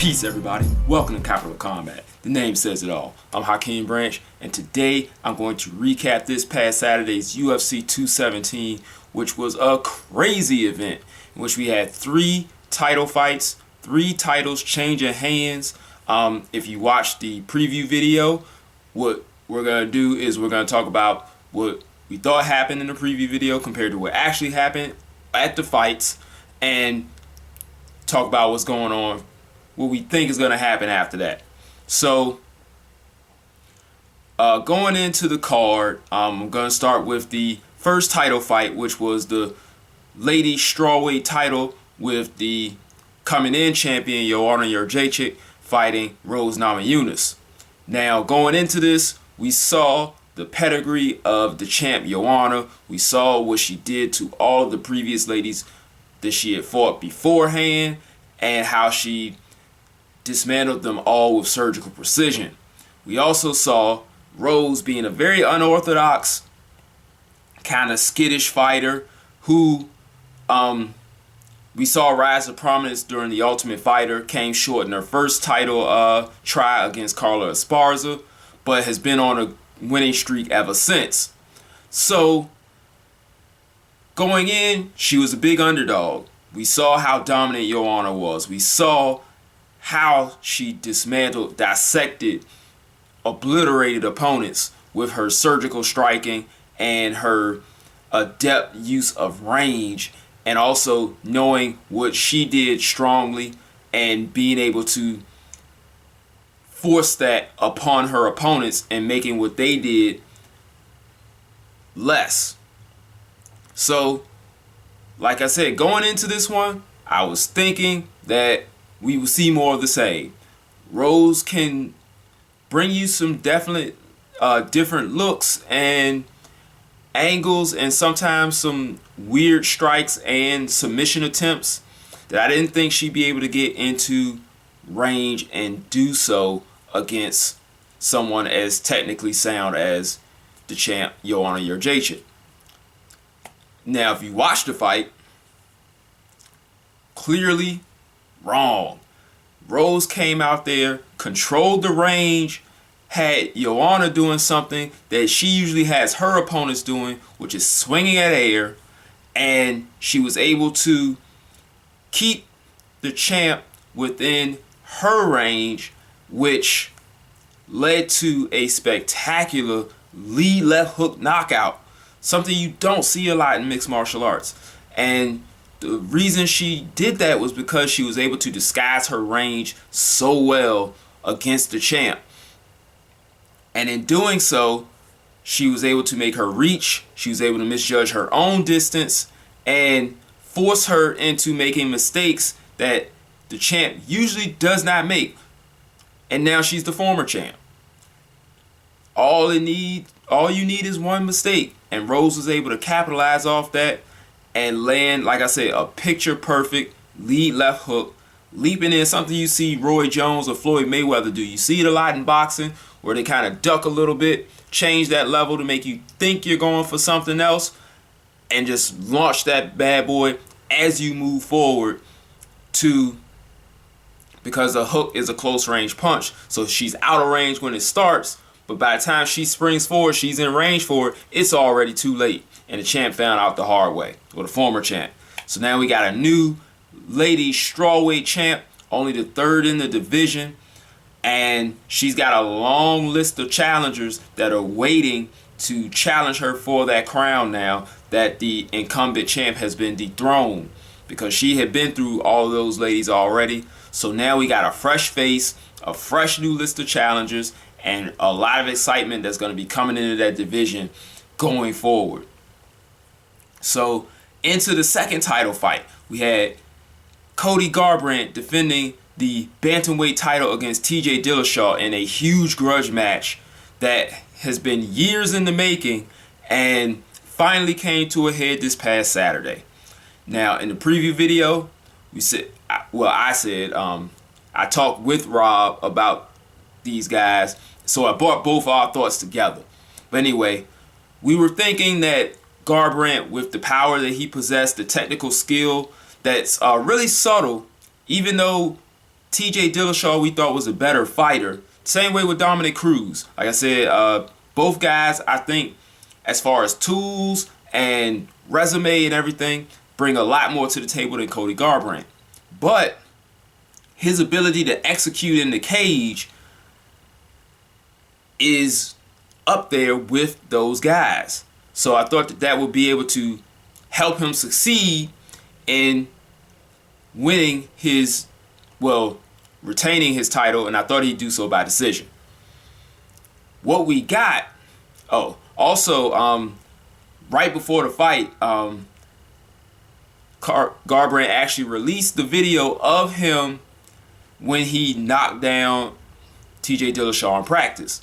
Peace, everybody. Welcome to Capital of Combat. The name says it all. I'm Hakeem Branch, and today I'm going to recap this past Saturday's UFC 217, which was a crazy event in which we had 3 title fights, 3 titles changing hands. If you watched the preview video, what we're going to do is we're going to talk about what we thought happened in the preview video compared to what actually happened at the fights, and talk about what's going on, what we think is going to happen after that. So, going into the card, I'm going to start with the first title fight, which was the ladies strawweight title with the coming in champion Joanna Jędrzejczyk fighting Rose Namajunas. Now, going into this, we saw the pedigree of the champ Joanna. We saw what she did to all of the previous ladies that she had fought beforehand, and how she dismantled them all with surgical precision. We also saw Rose being a very unorthodox, kind of skittish fighter who we saw rise to prominence during the Ultimate Fighter, came short in her first title try against Carla Esparza, but has been on a winning streak ever since. So, going in, she was a big underdog. We saw how dominant Joanna was. We saw how she dismantled, dissected, obliterated opponents with her surgical striking and her adept use of range, and also knowing what she did strongly and being able to force that upon her opponents and making what they did less. So, like I said, going into this one, I was thinking that we will see more of the same. Rose can bring you some definite different looks and angles, and sometimes some weird strikes and submission attempts that I didn't think she'd be able to get into range and do so against someone as technically sound as the champ Joanna Jędrzejczyk. Now, if you watch the fight, clearly wrong. Rose came out there, controlled the range, had Joanna doing something that she usually has her opponents doing, which is swinging at air, and she was able to keep the champ within her range, which led to a spectacular lead left hook knockout, something you don't see a lot in mixed martial arts. And the reason she did that was because she was able to disguise her range so well against the champ. And in doing so, she was able to make her reach, she was able to misjudge her own distance, and force her into making mistakes that the champ usually does not make. And now she's the former champ. All you need is one mistake, and Rose was able to capitalize off that and land, like I said, a picture perfect lead left hook, leaping in, something you see Roy Jones or Floyd Mayweather do. You see it a lot in boxing, where they kind of duck a little bit, change that level to make you think you're going for something else, and just launch that bad boy as you move forward because the hook is a close range punch. So she's out of range when it starts, but by the time she springs forward, she's in range for it, it's already too late. And the champ found out the hard way, or the former champ. So now we got a new ladies strawweight champ, only the 3rd in the division. And she's got a long list of challengers that are waiting to challenge her for that crown now that the incumbent champ has been dethroned, because she had been through all of those ladies already. So now we got a fresh face, a fresh new list of challengers, and a lot of excitement that's going to be coming into that division going forward. So into the second title fight, we had Cody Garbrandt defending the bantamweight title against TJ Dillashaw in a huge grudge match that has been years in the making and finally came to a head this past Saturday. Now, in the preview video, I talked with Rob about these guys, so I brought both our thoughts together. But anyway, we were thinking that Garbrandt, with the power that he possessed, the technical skill that's really subtle, even though TJ Dillashaw we thought was a better fighter. Same way with Dominic Cruz. Like I said, both guys, I think, as far as tools and resume and everything, bring a lot more to the table than Cody Garbrandt. But his ability to execute in the cage is up there with those guys. So I thought that would be able to help him succeed in winning his, well, retaining his title, and I thought he'd do so by decision. What we got, also, right before the fight, Garbrandt actually released the video of him when he knocked down TJ Dillashaw in practice.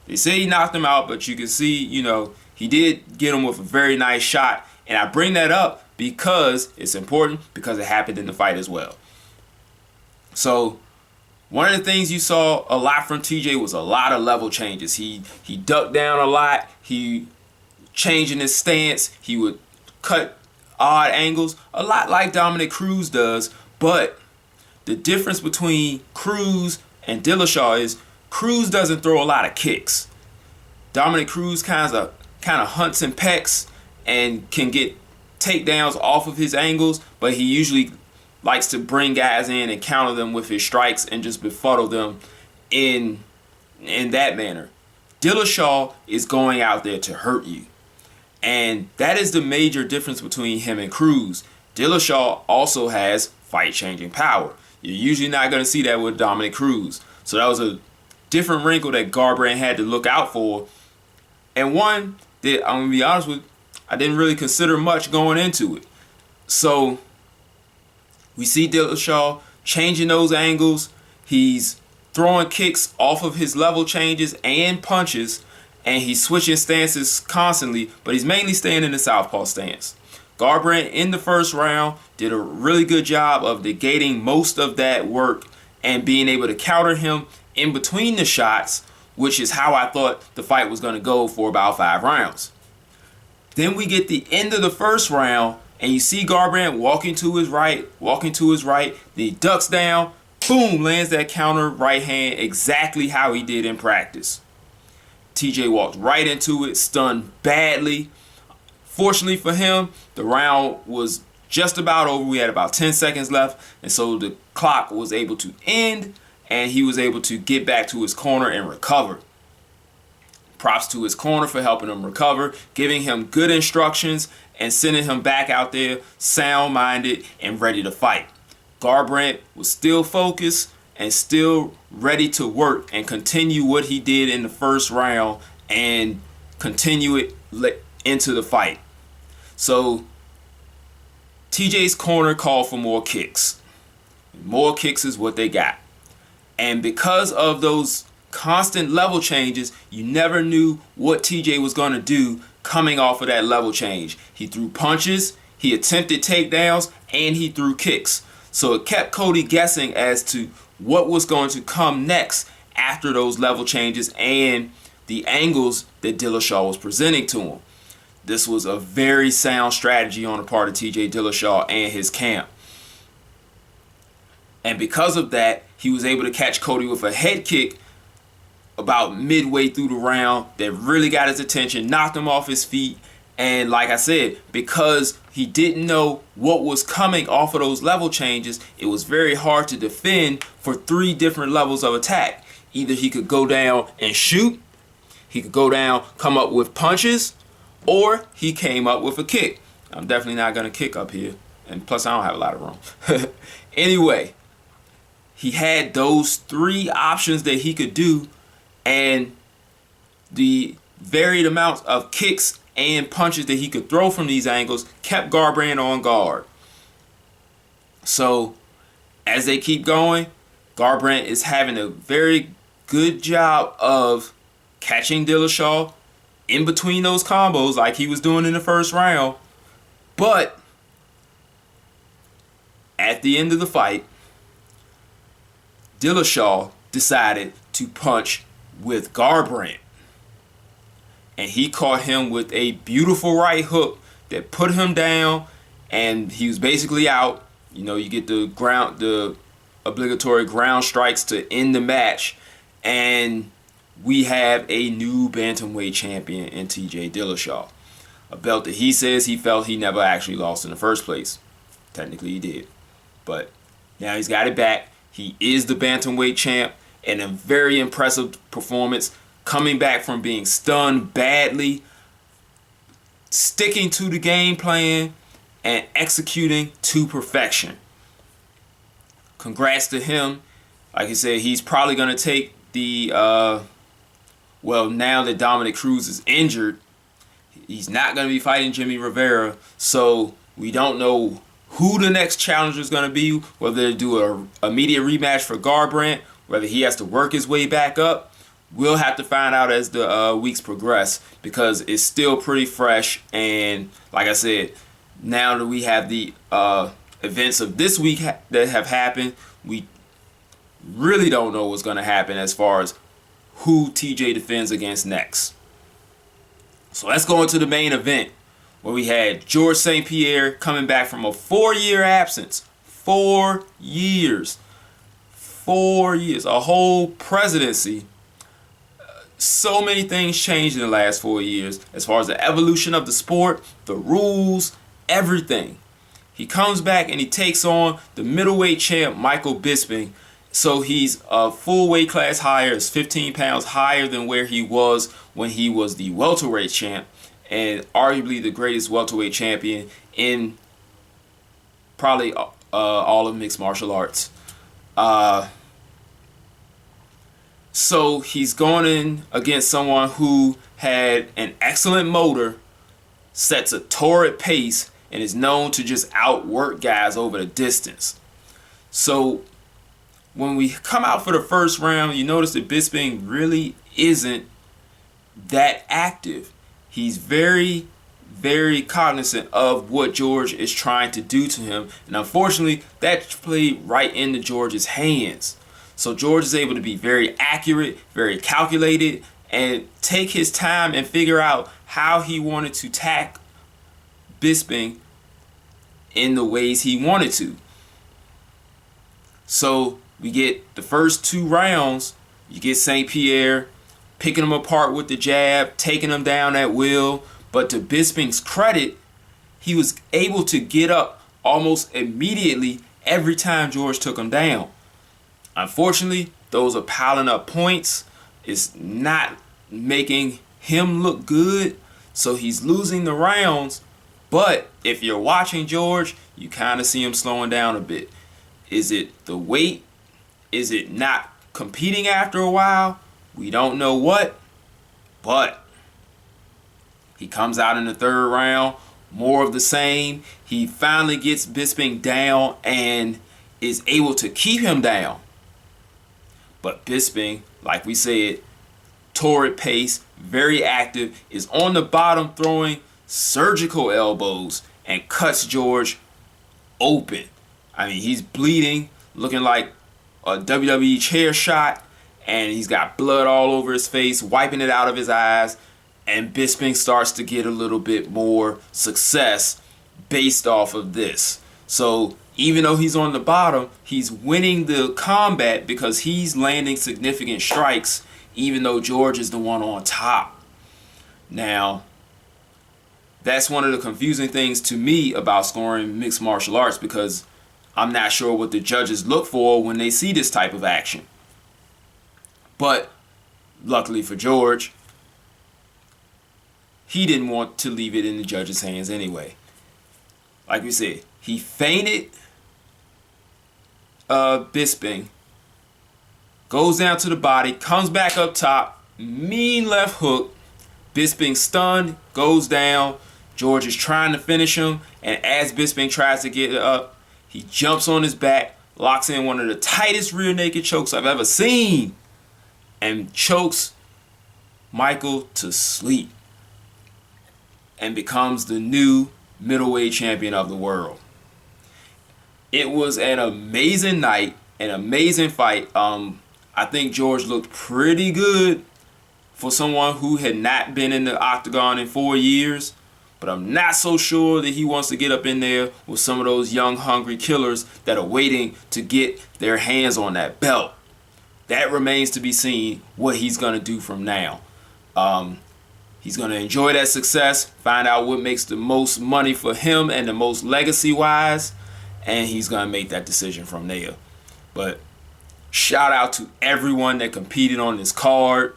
They say he knocked him out, but you can see, he did get him with a very nice shot. And I bring that up because it's important, because it happened in the fight as well. So one of the things you saw a lot from TJ was a lot of level changes. He ducked down a lot. He changing his stance. He would cut odd angles, a lot like Dominic Cruz does. But the difference between Cruz and Dillashaw is Cruz doesn't throw a lot of kicks. Dominic Cruz kind of hunts and pecks and can get takedowns off of his angles, but he usually likes to bring guys in and counter them with his strikes and just befuddle them in that manner. Dillashaw is going out there to hurt you. And that is the major difference between him and Cruz. Dillashaw also has fight-changing power. You're usually not going to see that with Dominic Cruz. So that was a different wrinkle that Garbrandt had to look out for. And one that, I'm going to be honest with, I didn't really consider much going into it. So we see Dillashaw changing those angles. He's throwing kicks off of his level changes and punches, and he's switching stances constantly, but he's mainly staying in the southpaw stance. Garbrandt in the first round did a really good job of negating most of that work and being able to counter him in between the shots, which is how I thought the fight was going to go for about 5 rounds. Then we get the end of the first round, and you see Garbrandt walking to his right, then he ducks down, boom, lands that counter right hand exactly how he did in practice. TJ walked right into it, stunned badly. Fortunately for him, the round was just about over. We had about 10 seconds left, and so the clock was able to end, and he was able to get back to his corner and recover. Props to his corner for helping him recover, giving him good instructions, and sending him back out there sound-minded and ready to fight. Garbrandt was still focused and still ready to work and continue what he did in the first round and continue it into the fight. So TJ's corner called for more kicks. More kicks is what they got. And because of those constant level changes, you never knew what TJ was going to do coming off of that level change. He threw punches, he attempted takedowns, and he threw kicks. So it kept Cody guessing as to what was going to come next after those level changes and the angles that Dillashaw was presenting to him. This was a very sound strategy on the part of TJ Dillashaw and his camp. And because of that, he was able to catch Cody with a head kick about midway through the round that really got his attention, knocked him off his feet. And like I said, because he didn't know what was coming off of those level changes, it was very hard to defend for 3 different levels of attack. Either he could go down and shoot, he could go down, come up with punches, or he came up with a kick. I'm definitely not going to kick up here. And plus, I don't have a lot of room. Anyway, he had those 3 options that he could do, and the varied amounts of kicks and punches that he could throw from these angles kept Garbrandt on guard. So as they keep going, Garbrandt is having a very good job of catching Dillashaw in between those combos like he was doing in the first round. But at the end of the fight, Dillashaw decided to punch with Garbrandt. And he caught him with a beautiful right hook that put him down, and he was basically out. You know, you get the obligatory ground strikes to end the match. And we have a new bantamweight champion in TJ Dillashaw. A belt that he says he felt he never actually lost in the first place. Technically he did. But now he's got it back. He is the bantamweight champ, and a very impressive performance, coming back from being stunned badly, sticking to the game plan, and executing to perfection. Congrats to him. Like I said, he's probably going to take the, well, now that Dominic Cruz is injured, he's not going to be fighting Jimmy Rivera, so we don't know who the next challenger is going to be, whether they do a immediate rematch for Garbrandt, whether he has to work his way back up. We'll have to find out as the weeks progress, because it's still pretty fresh. And like I said, now that we have the events of this week that have happened, we really don't know what's going to happen as far as who TJ defends against next. So let's go into the main event, where we had George St. Pierre coming back from a 4-year absence. 4 years. 4 years. A whole presidency. So many things changed in the last 4 years as far as the evolution of the sport, the rules, everything. He comes back and he takes on the middleweight champ Michael Bisping. So he's a full weight class higher. It's 15 pounds higher than where he was when he was the welterweight champ, and arguably the greatest welterweight champion in probably all of mixed martial arts. So he's going in against someone who had an excellent motor, sets a torrid pace, and is known to just outwork guys over the distance. So when we come out for the first round, you notice that Bisping really isn't that active. He's very, very cognizant of what George is trying to do to him. And unfortunately, that played right into George's hands. So George is able to be very accurate, very calculated, and take his time and figure out how he wanted to tackle Bisping in the ways he wanted to. So we get the first 2 rounds. You get St. Pierre picking him apart with the jab, taking him down at will. But to Bisping's credit, he was able to get up almost immediately every time George took him down. Unfortunately, those are piling up points. It's not making him look good, so he's losing the rounds. But if you're watching George, you kind of see him slowing down a bit. Is it the weight? Is it not competing after a while? We don't know what, but he comes out in the 3rd round, more of the same. He finally gets Bisping down and is able to keep him down. But Bisping, like we said, torrid pace, very active, is on the bottom throwing surgical elbows and cuts George open. I mean, he's bleeding, looking like a WWE chair shot, and he's got blood all over his face, wiping it out of his eyes, and Bisping starts to get a little bit more success based off of this. So even though he's on the bottom, he's winning the combat because he's landing significant strikes, even though George is the one on top. Now, that's one of the confusing things to me about scoring mixed martial arts, because I'm not sure what the judges look for when they see this type of action. But luckily for George, he didn't want to leave it in the judges' hands anyway. Like we said, he feinted Bisping, goes down to the body, comes back up top, mean left hook. Bisping stunned, goes down. George is trying to finish him, and as Bisping tries to get up, he jumps on his back, locks in one of the tightest rear naked chokes I've ever seen, and chokes Michael to sleep, and becomes the new middleweight champion of the world. It was an amazing night, an amazing fight. I think George looked pretty good for someone who had not been in the octagon in 4 years. But but I'm not so sure that he wants to get up in there with some of those young, hungry killers that are waiting to get their hands on that belt. That remains to be seen what he's going to do from now. He's going to enjoy that success, find out what makes the most money for him and the most legacy-wise, and he's going to make that decision from there. But shout out to everyone that competed on this card.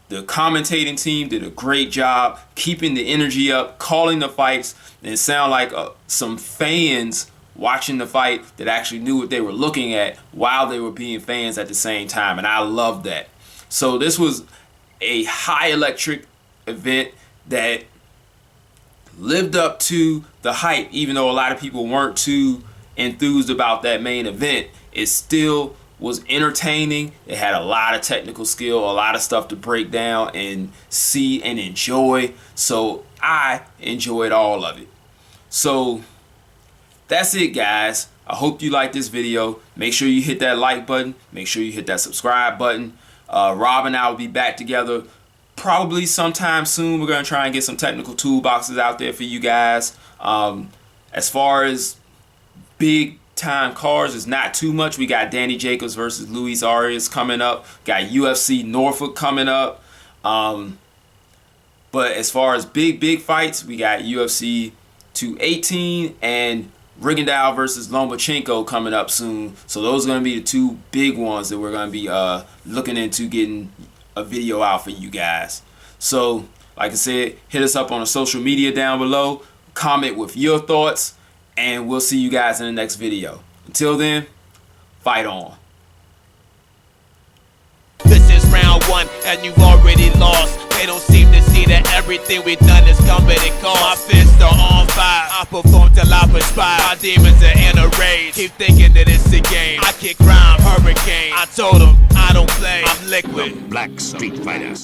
The commentating team did a great job keeping the energy up, calling the fights, and it sounded like some fans watching the fight that actually knew what they were looking at while they were being fans at the same time, and I love that. So this was a high electric event that lived up to the hype. Even though a lot of people weren't too enthused about that main event, it still was entertaining. It had a lot of technical skill, a lot of stuff to break down and see and enjoy. So I enjoyed all of it. So that's it, guys. I hope you liked this video. Make sure you hit that like button. Make sure you hit that subscribe button. Rob and I will be back together probably sometime soon. We're going to try and get some technical toolboxes out there for you guys. As far as big time cards, it's not too much. We got Danny Jacobs versus Luis Arias coming up. Got UFC Norfolk coming up. But as far as big fights, we got UFC 218 and Rigondeaux versus Lomachenko coming up soon. So those are going to be the two big ones that we're going to be looking into getting a video out for you guys. So like I said, hit us up on the social media down below, comment with your thoughts, and we'll see you guys in the next video. Until then, fight on. This is round one and you've already lost. They don't seem to see that everything we've done is coming at cost. My fists are on fire, I perform till I perspire. My demons are in a rage, keep thinking that it's a game. I kick crime, hurricane, I told them I don't play, I'm liquid. Black Street Fighter.